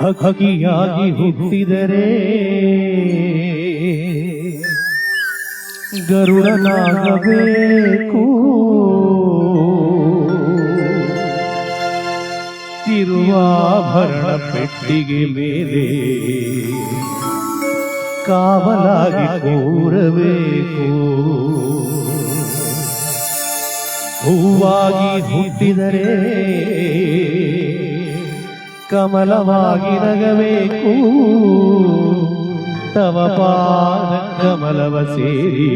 ಹಕ್ಕಿಯಾಗಿ ಹುಟ್ಟಿದರೆ ಗರುಡನಾಗಬೇಕು. ತಿರುವಾಭರಣ ಪೆಟ್ಟಿಗೆ ಮೇಲೆ ಕಾವಲಾಗಿ ಕೂರಬೇಕು. ಹೂವಾಗಿ ಹುಟ್ಟಿದರೆ ಕಮಲವಾಗಿ ನಗಬೇಕು. ತವ ಪಾದ ಕಮಲವ ಸೇರಿ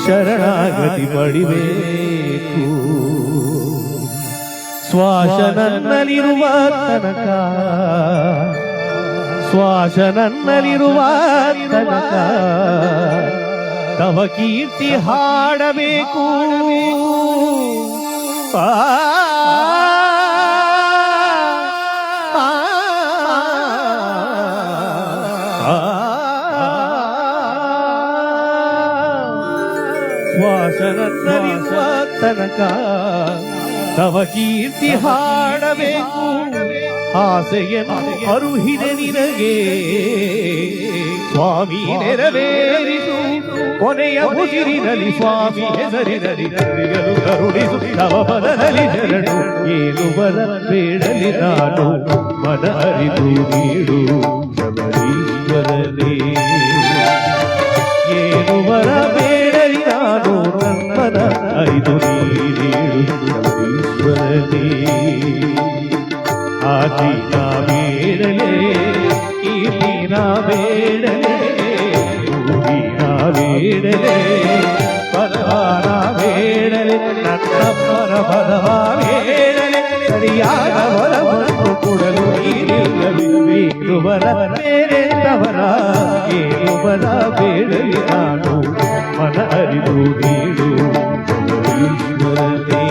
ಶರಣಾಗತಿ ಪಡಿಬೇಕು. ಶ್ವಾಸ ನನ್ನಲ್ಲಿರುವ ತನಕ, ಶ್ವಾಸ ನನ್ನಲ್ಲಿರುವ ತನಕ ತವ ಕೀರ್ತಿ ಹಾಡಬೇಕು. ಶ್ವಾಸ ನನ್ನಲ್ಲಿರುವ ತನಕ ತವ ಕೀರ್ತಿ ಹಾಡಬೇಕು. ಆಸೆಯನ್ನು ಅರುಹಿದೆ ನಿನಗೆ ಸ್ವಾಮಿ ನೆರವೇರಿಸು. ಕೊನೆಯ ಉಸಿರಿನಲ್ಲಿ ಸ್ವಾಮಿ ಹೆಸರಿನಲ್ಲಿ ಕರಿಯಲು ಕರುಣಿಸು. ತವ ಪದದಲ್ಲಿ ಶರಣು ಏನು ಬರ ಬೇಡಲಿ ನಾನು ಮನ ಅರಿದು ನೀಡು ಶಬರೀಶ್ವರನೇ. ಏನು ಬರ ಬೇಡಲಿ ನಾನು ಮನ ಅರಿದು ನೀಡು ಶಬರೀಶ್ವರನೇ. ಆದಿನ ಬೇಡಲೆ ಈದಿನ ಬೇಡಲೆ ಹೂವಿನ ಬೇಡಲೆ ಪರವಾನ ಬೇಡಲೆ ನನ್ನ ಪರಪದವ ಬೇಡಲೆ ಸರಿಯಾದ ವರವನ್ನು ಕೊಡಲು ನೀನು ಬರ ಬೇರೆ ತವರ ಏನು ಬರ ಬೇಡಲಿ ನಾನು ಮನ ಅರಿದು ನೀಡು ಶಬರೀಶ್ವರನೇ.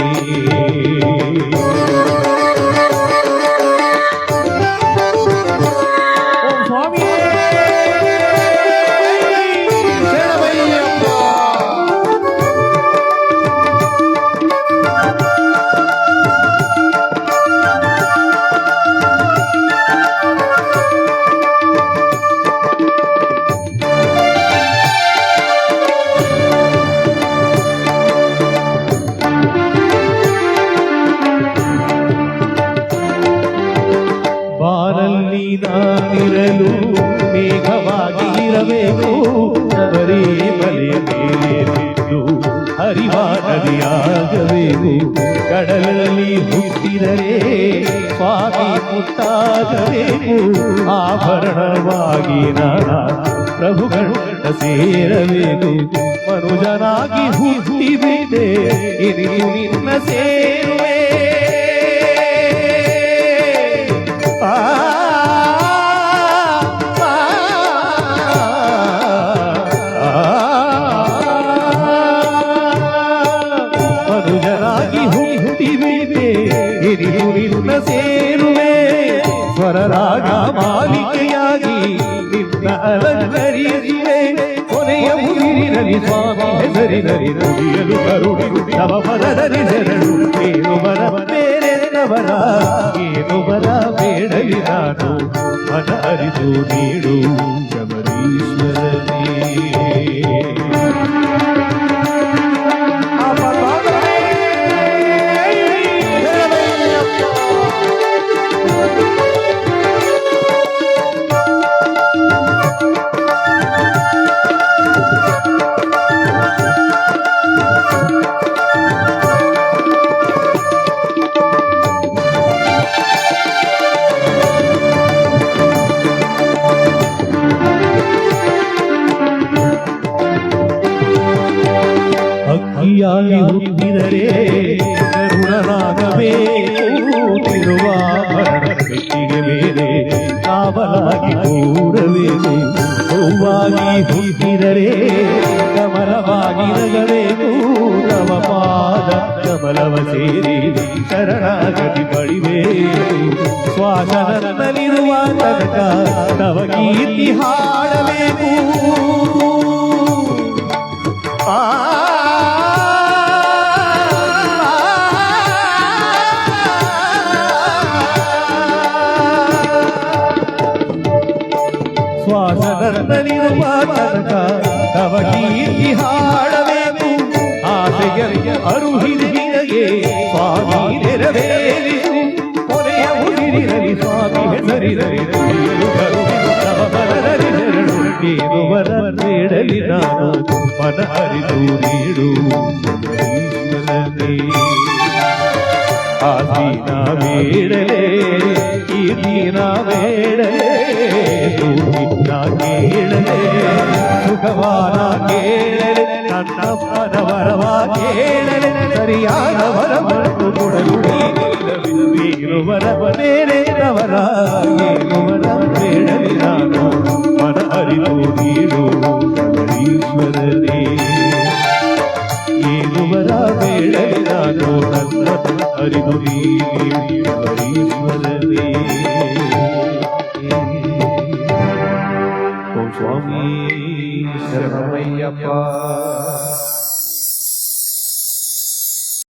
ಬಾರಲ್ಲಿ ನಾನಿರಲು ಮೇಘವಾಗಿ ಇರಬೇಕು. ಶಬರಿ ಬಲೆಯ ಮೇಲೆ ಬಿದ್ದು ಹರಿವ ನದಿಯಾಗಬೇಕು. ಕಡಲಲ್ಲಿ ಹುಟ್ಟಿದರೆ ಸ್ವಾಮಿ ಮುತ್ತಾಗಬೇಕು. ಆಭರಣವಾಗಿ ನಾನಾ ಪ್ರಭುಗಳ ಸೇರಬೇಕು. ಮನುಜನಾಗಿ ಹುಟ್ಟಿಬಿಟ್ಟೆ ಇನ್ನು ನಿನ್ನ ಸೇರುವೆ. ಮನುಜನಾಗಿ ಹುಟ್ಟಿಬಿಟ್ಟೆ ಇನ್ನು ನಿನ್ನ ಸೇರುವೆ. ಸ್ವರರಾಗ ಮಾಲಿಕೆಯಾಗಿ ನಿನ್ನ ಅಲಂಕರಿಸುವೆ. ಕೊನೆಯ ಉಸಿರಿನಲ್ಲಿ ಸ್ವಾಮಿ ಹೆಸರಿನಲ್ಲಿ ನುಡಿಯಲು ಕರುಣಿಸು. ತವ ಪದದಲ್ಲಿ ಶರಣು ಏನು ಬರ ಬೇರೆ ತವರ ಏನು ಬರ ಬೇಡಲಿ ನಾನು ಮನ ಅರಿದು ನೀಡು ಶಬರೀಶ್ವರನೇ. ಹಕ್ಕಿಯಾಗಿ ಹುಟ್ಟಿದರೆ ಕರುಣನಾಗಬೇಕು. ತಿರುವಾಭರಣ ಪೆಟ್ಟಿಗೆ ಮೇಲೆ ಕಾವಲಾಗಿ ಕೂರಬೇಕು. ಹೂವಾಗಿ ಹುಟ್ಟಿದರೆ ಕಮಲವಾಗಿ ನಗಬೇಕು. ತವ ಪಾದ ಕಮಲವ ಸೇರಿ ಶರಣಾಗತಿ ಪಡಿಬೇಕು. ಶ್ವಾಸ ನನ್ನಲ್ಲಿರುವ ತನಕ ತವ ಕೀರ್ತಿ ಹಾಡಬೇಕು. ಸಾಯುವ ತನಕ ತವ ಕೀರ್ತಿ ಹಾಡಬೇಕು ಆಸೆಯ ಅರುಹಿರಿನಗೆ ಸ್ವಾಮಿ ನೆರವೇರಿಸು ಕೊನೆಯ ಉಸಿರಿರಲಿ ಸ್ವಾಮಿ ಹೆಸರಿರಲಿ ತವ ಬರಲಿ ಶರಣು ಕೇಳುವರ ಬೇಡಲಿ ನಾನು ಮನ ಅರಿತು ನೀಡು ಆದೀನ ಬೇಡಲೇ ಈ ದೀನ ಬೇಡಲೇ ದೂರಿನ ಕೇಳಲೇ ಸುಖವಾನ ಕೇಳಲೆ ನನ್ನ ಮನವರವ ಕೇಳಲೆ ಸರಿಯಾದ ವರವನ್ನು ಕೊಡಲು ನೀನು ವರವ ಬೇರೆ ತವರ ಏನು ವರ ಬೇಡಲಿ ನಾನು ಮನ ಅರಿತು ನೀಡು ಈಶ್ವರನೇ ಏನುವರ ಬೇಡಲಿ ನಾನು ನನ್ನ ಅರಿದು ಈಶ್ವರನೇ ಓಂ ಸ್ವಾಮಿ ಶರಣಮಯ್ಯಪ್ಪ.